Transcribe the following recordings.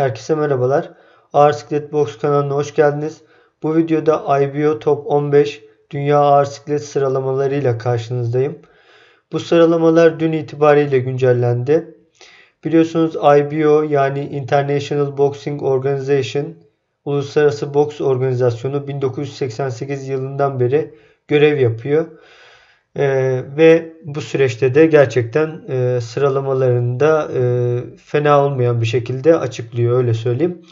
Herkese merhabalar. Ağır Siklet Box kanalına hoş geldiniz. Bu videoda IBO Top 15 Dünya Ağır Siklet sıralamalarıyla karşınızdayım. Bu sıralamalar dün itibariyle güncellendi. Biliyorsunuz IBO yani International Boxing Organization Uluslararası Boks Organizasyonu 1988 yılından beri görev yapıyor. Ve bu süreçte de gerçekten sıralamalarında fena olmayan bir şekilde açıklıyor, öyle söyleyeyim.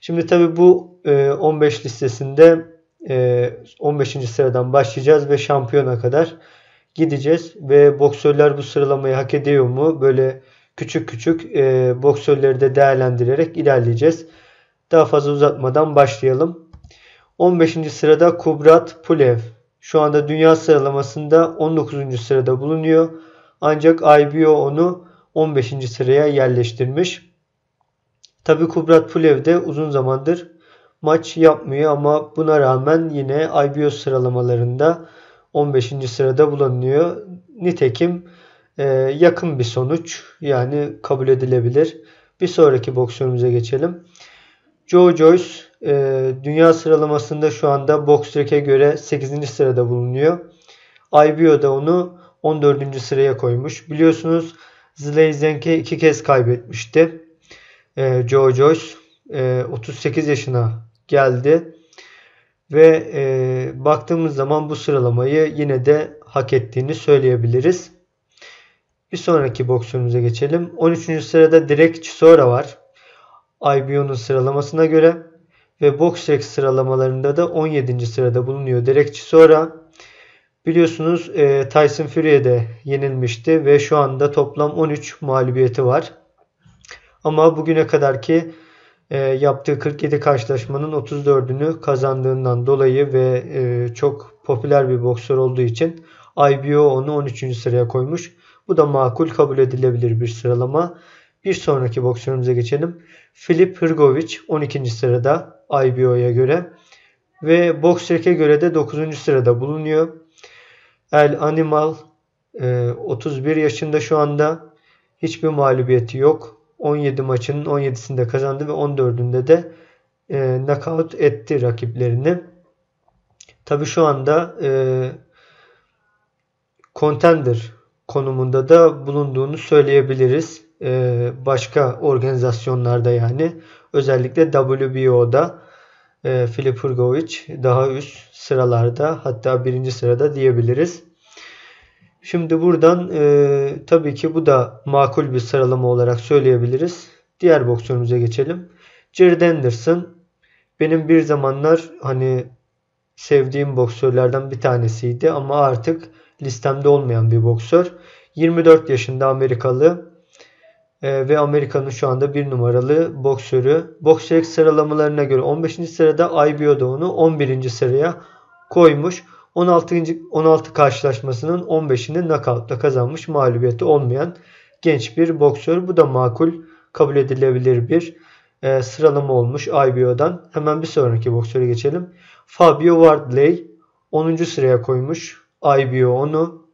Şimdi tabii bu 15 listesinde 15. sıradan başlayacağız ve şampiyona kadar gideceğiz. Ve boksörler bu sıralamayı hak ediyor mu? Böyle küçük küçük boksörleri de değerlendirerek ilerleyeceğiz. Daha fazla uzatmadan başlayalım. 15. sırada Kubrat Pulev. Şu anda dünya sıralamasında 19. sırada bulunuyor. Ancak IBO onu 15. sıraya yerleştirmiş. Tabi Kubrat Pulev de uzun zamandır maç yapmıyor ama buna rağmen yine IBO sıralamalarında 15. sırada bulunuyor. Nitekim yakın bir sonuç, yani kabul edilebilir. Bir sonraki boksörümüze geçelim. Joe Joyce dünya sıralamasında şu anda BoxRec'e göre 8. sırada bulunuyor. IBO da onu 14. sıraya koymuş. Biliyorsunuz Zlazeng'e 2 kez kaybetmişti. Joe Joyce 38 yaşına geldi. Ve baktığımız zaman bu sıralamayı yine de hak ettiğini söyleyebiliriz. Bir sonraki boksörümüze geçelim. 13. sırada Derek Chisora var. IBO'nun sıralamasına göre ve BoxRec sıralamalarında da 17. sırada bulunuyor Derek Chisora. Biliyorsunuz Tyson Fury'ye de yenilmişti ve şu anda toplam 13 mağlubiyeti var. Ama bugüne kadarki yaptığı 47 karşılaşmanın 34'ünü kazandığından dolayı ve çok popüler bir boksör olduğu için IBO onu 13. sıraya koymuş. Bu da makul, kabul edilebilir bir sıralama. Bir sonraki boksörümüze geçelim. Filip Hrgovic 12. sırada IBO'ya göre ve BoxRec'e göre de 9. sırada bulunuyor. El Animal 31 yaşında şu anda. Hiçbir mağlubiyeti yok. 17 maçının 17'sinde kazandı ve 14'ünde de knockout etti rakiplerini. Tabi şu anda contender konumunda da bulunduğunu söyleyebiliriz. Başka organizasyonlarda, yani özellikle WBO'da Filip Hrgovic daha üst sıralarda, hatta 1. sırada diyebiliriz. Şimdi buradan tabii ki bu da makul bir sıralama olarak söyleyebiliriz. Diğer boksörümüze geçelim. Jared Anderson benim bir zamanlar sevdiğim boksörlerden bir tanesiydi ama artık listemde olmayan bir boksör. 24 yaşında Amerikalı ve Amerika'nın şu anda 1 numaralı boksörü. BoxRec sıralamalarına göre 15. sırada, IBO'da onu 11. sıraya koymuş. 16 karşılaşmasının 15'ini knockout'la kazanmış, mağlubiyeti olmayan genç bir boksör. Bu da makul, kabul edilebilir bir sıralama olmuş IBO'dan. Hemen bir sonraki boksöre geçelim. Fabio Wardley 10. sıraya koymuş IBO onu.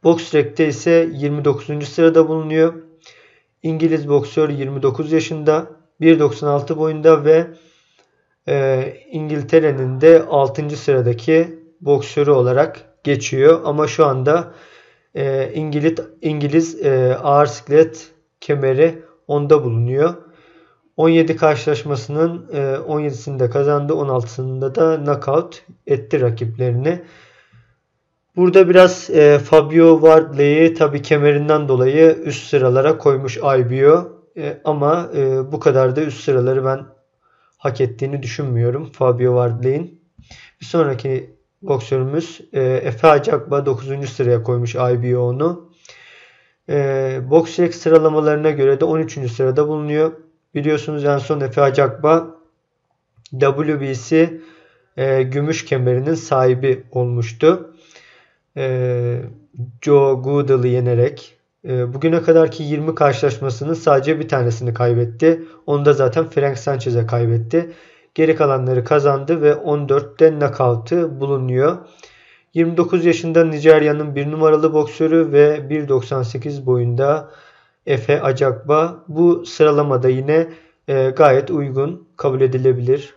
BoxRec'te ise 29. sırada bulunuyor. İngiliz boksör, 29 yaşında, 1.96 boyunda ve İngiltere'nin de 6. sıradaki boksörü olarak geçiyor. Ama şu anda İngiliz ağır siklet kemeri onda bulunuyor. 17 karşılaşmasının 17'sinde kazandı, 16'sında da knockout etti rakiplerini. Burada biraz Fabio Wardley'i tabii kemerinden dolayı üst sıralara koymuş IBO. Ama bu kadar da üst sıraları ben hak ettiğini düşünmüyorum Fabio Wardley'in. Bir sonraki boksörümüz Efe Acakba 9. sıraya koymuş IBO onu. BoxRec sıralamalarına göre de 13. sırada bulunuyor. Biliyorsunuz en son Efe Acakba WBC gümüş kemerinin sahibi olmuştu. Joe Goodall'ı yenerek. Bugüne kadarki 20 karşılaşmasının sadece bir tanesini kaybetti. Onu da zaten Frank Sanchez'e kaybetti. Geri kalanları kazandı ve 14'te knockout'ı bulunuyor. 29 yaşında Nijerya'nın 1 numaralı boksörü ve 1.98 boyunda Efe Acakba. Bu sıralamada yine gayet uygun, kabul edilebilir.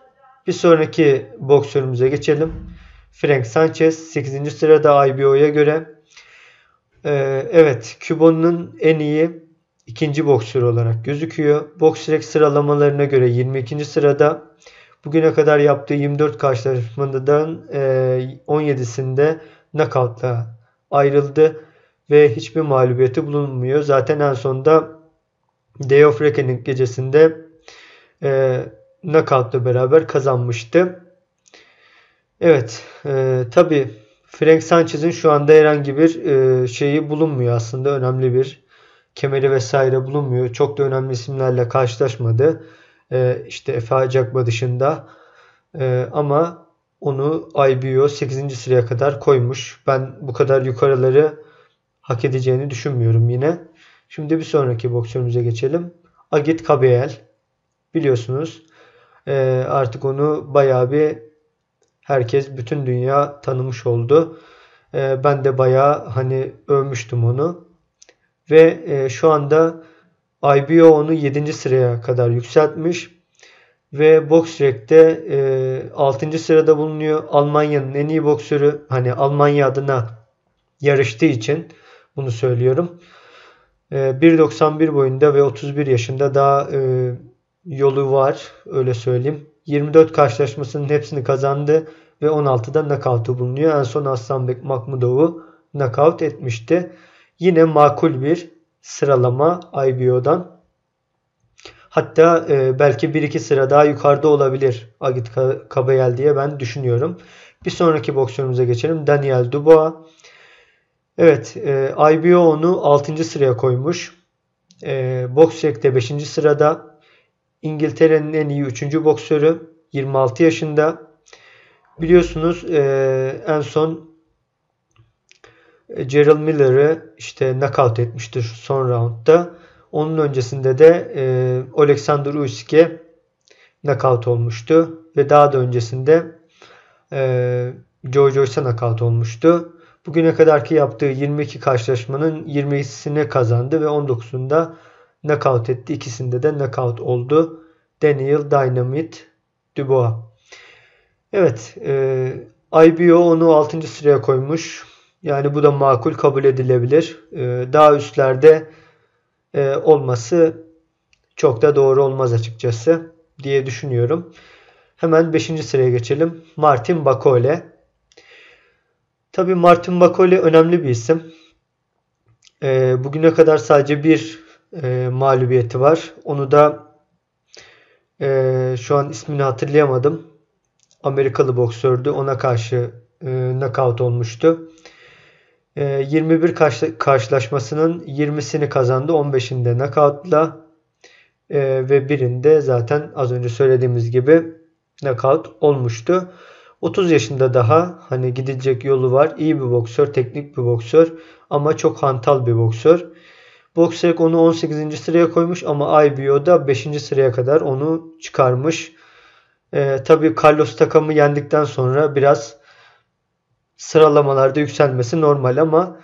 Bir sonraki boksörümüze geçelim. Frank Sanchez 8. sırada IBO'ya göre. Evet, Kübo'nun en iyi ikinci boksör olarak gözüküyor. BoxRec sıralamalarına göre 22. sırada. Bugüne kadar yaptığı 24 karşılaşmadan 17'sinde knockout'la ayrıldı ve hiçbir mağlubiyeti bulunmuyor. Zaten en sonunda Day of Reckoning gecesinde knockout'la beraber kazanmıştı. Evet, tabii Frank Sanchez'in şu anda herhangi bir şeyi bulunmuyor aslında. Önemli bir kemeri vesaire bulunmuyor. Çok da önemli isimlerle karşılaşmadı. İşte Efe Acakba dışında. Ama onu IBO 8. sıraya kadar koymuş. Ben bu kadar yukarıları hak edeceğini düşünmüyorum yine. Şimdi bir sonraki boksörümüze geçelim. Agit Kabayel. Biliyorsunuz artık onu bayağı bir herkes, bütün dünya tanımış oldu. Ben de bayağı hani övmüştüm onu. Ve şu anda IBO onu 7. sıraya kadar yükseltmiş. Ve BoxRec'te 6. sırada bulunuyor. Almanya'nın en iyi boksörü. Hani Almanya adına yarıştığı için bunu söylüyorum. 1.91 boyunda ve 31 yaşında, daha yolu var, öyle söyleyeyim. 24 karşılaşmasının hepsini kazandı ve 16'da knockout'u bulunuyor. En son Aslanbek Makhmudov'u knockout etmişti. Yine makul bir sıralama IBO'dan. Hatta belki 1-2 sıra daha yukarıda olabilir Agit Kabayel diye ben düşünüyorum. Bir sonraki boksörümüze geçelim. Daniel Dubois. Evet, IBO onu 6. sıraya koymuş. BoxRec'te 5. sırada. İngiltere'nin en iyi 3. boksörü. 26 yaşında. Biliyorsunuz en son Gerald Miller'ı işte knockout etmiştir son roundda. Onun öncesinde de Alexander Usyk'e knockout olmuştu. Ve daha da öncesinde Joe Joyce'a knockout olmuştu. Bugüne kadarki yaptığı 22 karşılaşmanın 20'sini kazandı ve 19'unda knockout etti. İkisinde de knockout oldu. Daniel Dynamite Dubois. Evet, IBO onu 6. sıraya koymuş. Yani bu da makul, kabul edilebilir. Daha üstlerde olması çok da doğru olmaz açıkçası diye düşünüyorum. Hemen 5. sıraya geçelim. Martin Bakole. Tabii Martin Bakole önemli bir isim. Bugüne kadar sadece bir mağlubiyeti var. Onu da şu an ismini hatırlayamadım. Amerikalı boksördü. Ona karşı knockout olmuştu. 21 karşılaşmasının 20'sini kazandı. 15'inde knockoutla ve birinde zaten az önce söylediğimiz gibi knockout olmuştu. 30 yaşında daha, hani gidecek yolu var. İyi bir boksör, teknik bir boksör ama çok hantal bir boksör. BoxRec onu 18. sıraya koymuş ama IBO'da 5. sıraya kadar onu çıkarmış. Tabii Carlos Takam'ı yendikten sonra biraz sıralamalarda yükselmesi normal ama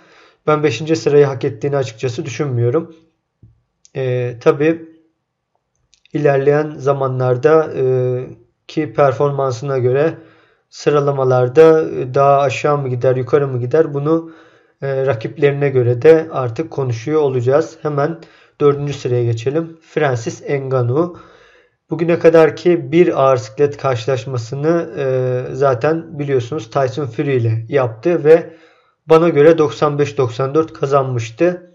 ben 5. sırayı hak ettiğini açıkçası düşünmüyorum. Tabii ilerleyen zamanlarda ki performansına göre sıralamalarda daha aşağı mı gider, yukarı mı gider, bunu rakiplerine göre de artık konuşuyor olacağız. Hemen 4. sıraya geçelim. Francis Ngannou. Bugüne kadarki bir ağır siklet karşılaşmasını zaten biliyorsunuz Tyson Fury ile yaptı ve bana göre 95-94 kazanmıştı.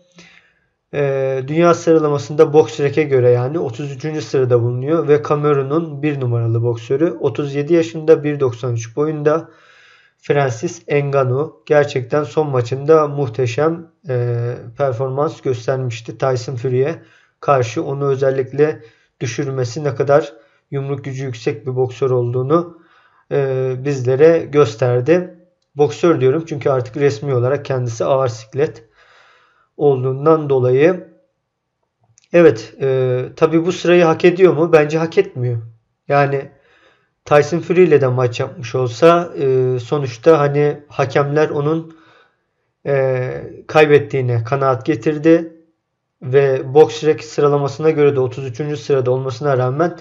Dünya sıralamasında BoxRec'e göre yani 33. sırada bulunuyor ve Kamerun'un 1 numaralı boksörü. 37 yaşında, 1.93 boyunda Francis Ngannou gerçekten son maçında muhteşem performans göstermişti Tyson Fury'ye karşı. Onu özellikle düşürmesi, ne kadar yumruk gücü yüksek bir boksör olduğunu bizlere gösterdi. Boksör diyorum çünkü artık resmi olarak kendisi ağır siklet olduğundan dolayı. Evet, tabii bu sırayı hak ediyor mu? Bence hak etmiyor. Yani Tyson Fury ile de maç yapmış olsa sonuçta hani hakemler onun kaybettiğine kanaat getirdi ve BoxRec sıralamasına göre de 33. sırada olmasına rağmen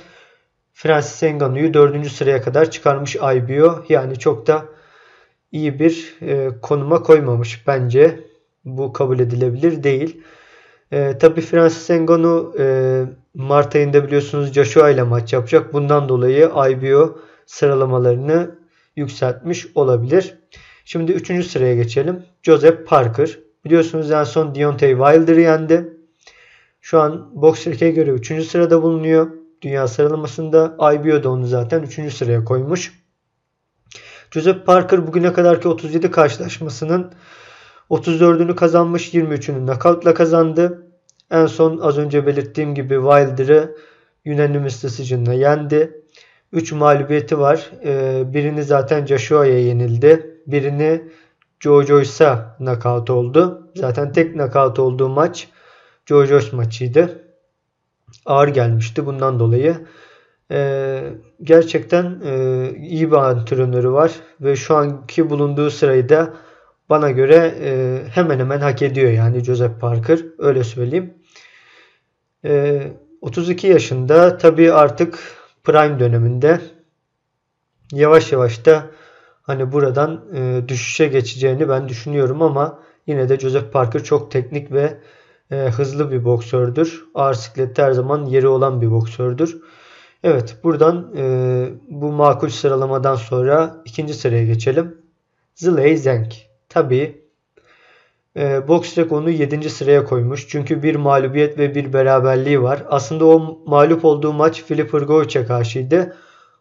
Francis Ngannou'yu 4. sıraya kadar çıkarmış IBO. Yani çok da iyi bir konuma koymamış bence. Bu kabul edilebilir değil. Tabii Francis Ngannou Mart ayında biliyorsunuz Joshua ile maç yapacak. Bundan dolayı IBO sıralamalarını yükseltmiş olabilir. Şimdi 3. sıraya geçelim. Joseph Parker. Biliyorsunuz en son Deontay Wilder'ı yendi. Şu an BoxRec'e göre 3. sırada bulunuyor. Dünya sıralamasında IBO da onu zaten 3. sıraya koymuş. Joseph Parker bugüne kadarki 37 karşılaşmasının 34'ünü kazanmış, 23'ünü knockout'la kazandı. En son az önce belirttiğim gibi Wilder'ı unanimous decision'la yendi. 3 mağlubiyeti var. Birini zaten Joshua'ya yenildi. Birini Joe Joyce'a knockout oldu. Zaten tek knockout olduğu maç Joe Joyce maçıydı. Ağır gelmişti bundan dolayı. Gerçekten iyi bir antrenörü var ve şu anki bulunduğu sırayı da bana göre hemen hemen hak ediyor yani Joseph Parker, öyle söyleyeyim. 32 yaşında, tabii artık prime döneminde, yavaş yavaş da hani buradan düşüşe geçeceğini ben düşünüyorum ama yine de Joseph Parker çok teknik ve hızlı bir boksördür. Ağır siklette her zaman yeri olan bir boksördür. Evet, buradan bu makul sıralamadan sonra 2. sıraya geçelim. Zhilei Zhang. Tabii BoxRec onu 7. sıraya koymuş. Çünkü bir mağlubiyet ve bir beraberliği var. Aslında o mağlup olduğu maç Filip Hrgovic'e karşıydı.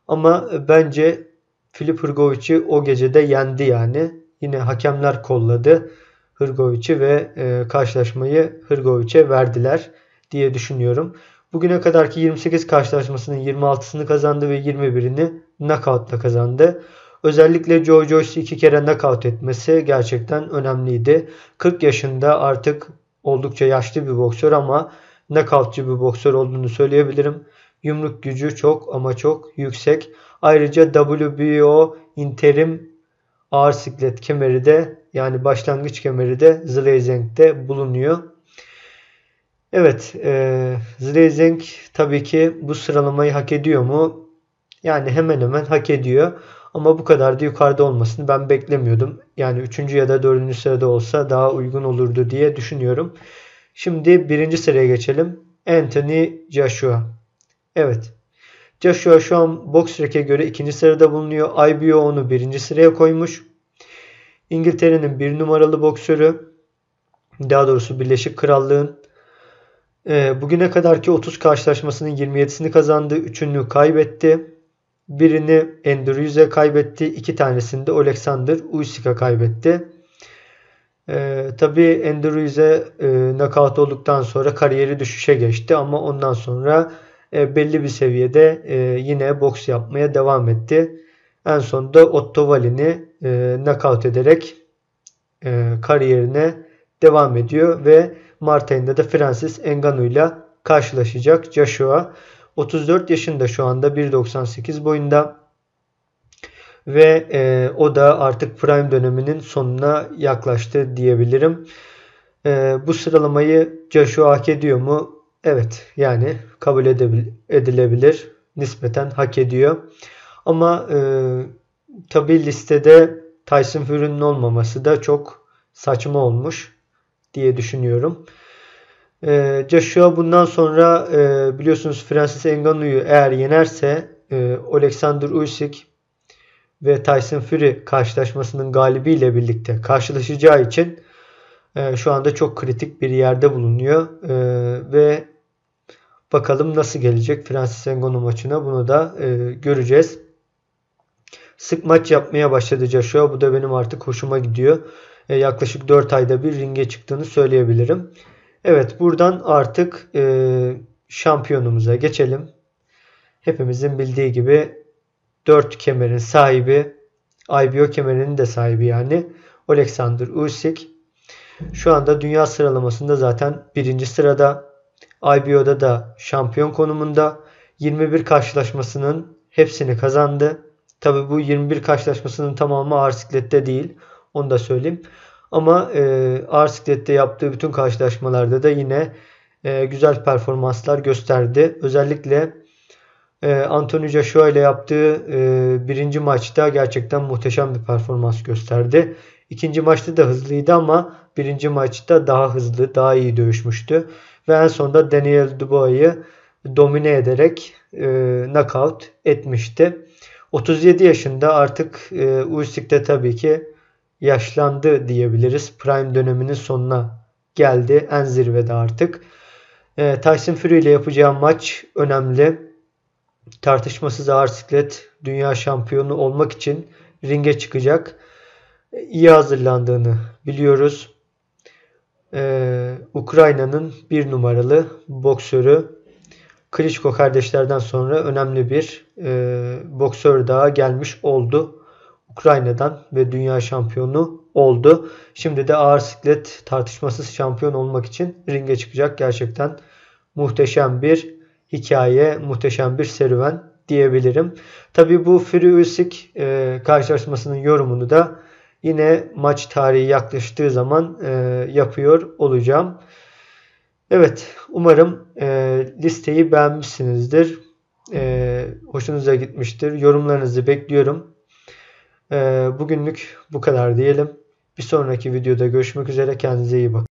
Ama bence Filip Hrgovic'i o gecede yendi yani. Yine hakemler kolladı Hrgovic'i ve karşılaşmayı Hrgovic'e verdiler diye düşünüyorum. Bugüne kadarki 28 karşılaşmasının 26'sını kazandı ve 21'ini knockout'la kazandı. Özellikle Joe Joyce'ı 2 kere knockout etmesi gerçekten önemliydi. 40 yaşında, artık oldukça yaşlı bir boksör ama knockoutçı bir boksör olduğunu söyleyebilirim. Yumruk gücü çok ama çok yüksek. Ayrıca WBO interim ağır siklet kemeri de, yani başlangıç kemeri de Zhilei Zhang'de bulunuyor. Evet, Zhilei Zhang tabii ki bu sıralamayı hak ediyor mu? Yani hemen hemen hak ediyor. Ama bu kadar da yukarıda olmasını ben beklemiyordum. Yani 3. ya da 4. sırada olsa daha uygun olurdu diye düşünüyorum. Şimdi 1. sıraya geçelim. Anthony Joshua. Evet. Joshua şu an BoxRec'e göre 2. sırada bulunuyor. IBO onu 1. sıraya koymuş. İngiltere'nin 1 numaralı boksörü. Daha doğrusu Birleşik Krallığın. Bugüne kadarki 30 karşılaşmasının 27'sini kazandı. 3'ünü kaybetti. Birini Andrew Hughes kaybetti. 2 tanesini de Alexander Usyk'a kaybetti. Tabii Andrew Hughes knockout olduktan sonra kariyeri düşüşe geçti ama ondan sonra belli bir seviyede yine boks yapmaya devam etti. En sonunda Otto Wallin'i knockout ederek kariyerine devam ediyor ve Mart ayında da Francis Ngannou ile karşılaşacak Joshua. 34 yaşında şu anda, 1.98 boyunda ve o da artık prime döneminin sonuna yaklaştı diyebilirim. Bu sıralamayı Joshua hak ediyor mu? Evet, yani kabul edilebilir. Nispeten hak ediyor. Ama tabii listede Tyson Fury'nin olmaması da çok saçma olmuş diye düşünüyorum. Joshua bundan sonra biliyorsunuz Francis Ngannou'yu eğer yenerse Alexander Usyk ve Tyson Fury karşılaşmasının galibiyle birlikte karşılaşacağı için şu anda çok kritik bir yerde bulunuyor. Ve bakalım nasıl gelecek Francis Ngannou maçına, bunu da göreceğiz. Sık maç yapmaya başladı Joshua. Bu da benim artık hoşuma gidiyor. Yaklaşık 4 ayda bir ringe çıktığını söyleyebilirim. Evet, buradan artık şampiyonumuza geçelim. Hepimizin bildiği gibi 4 kemerin sahibi, IBO kemerinin de sahibi yani Alexander Usyk. Şu anda dünya sıralamasında zaten 1. sırada. IBO'da da şampiyon konumunda. 21 karşılaşmasının hepsini kazandı. Tabi bu 21 karşılaşmasının tamamı ağır siklette değil. Onu da söyleyeyim. Ama ağır siklette yaptığı bütün karşılaşmalarda da yine güzel performanslar gösterdi. Özellikle Anthony Joshua ile yaptığı birinci maçta gerçekten muhteşem bir performans gösterdi. İkinci maçta da hızlıydı ama birinci maçta daha hızlı, daha iyi dövüşmüştü. Ve en sonunda Daniel Dubois'ı domine ederek knockout etmişti. 37 yaşında artık Usyk'te tabii ki yaşlandı diyebiliriz. Prime döneminin sonuna geldi. En zirvede artık. Tyson Fury ile yapacağı maç önemli. Tartışmasız ağır siklet dünya şampiyonu olmak için ringe çıkacak. İyi hazırlandığını biliyoruz. Ukrayna'nın bir numaralı boksörü Klitschko kardeşlerden sonra önemli bir boksör daha gelmiş oldu. Ukrayna'dan ve dünya şampiyonu oldu. Şimdi de ağır siklet tartışmasız şampiyon olmak için ringe çıkacak. Gerçekten muhteşem bir hikaye, muhteşem bir serüven diyebilirim. Tabii bu Fury Usyk karşılaşmasının yorumunu da yine maç tarihi yaklaştığı zaman yapıyor olacağım. Evet, umarım listeyi beğenmişsinizdir. Hoşunuza gitmiştir. Yorumlarınızı bekliyorum. Bugünlük bu kadar diyelim. Bir sonraki videoda görüşmek üzere. Kendinize iyi bakın.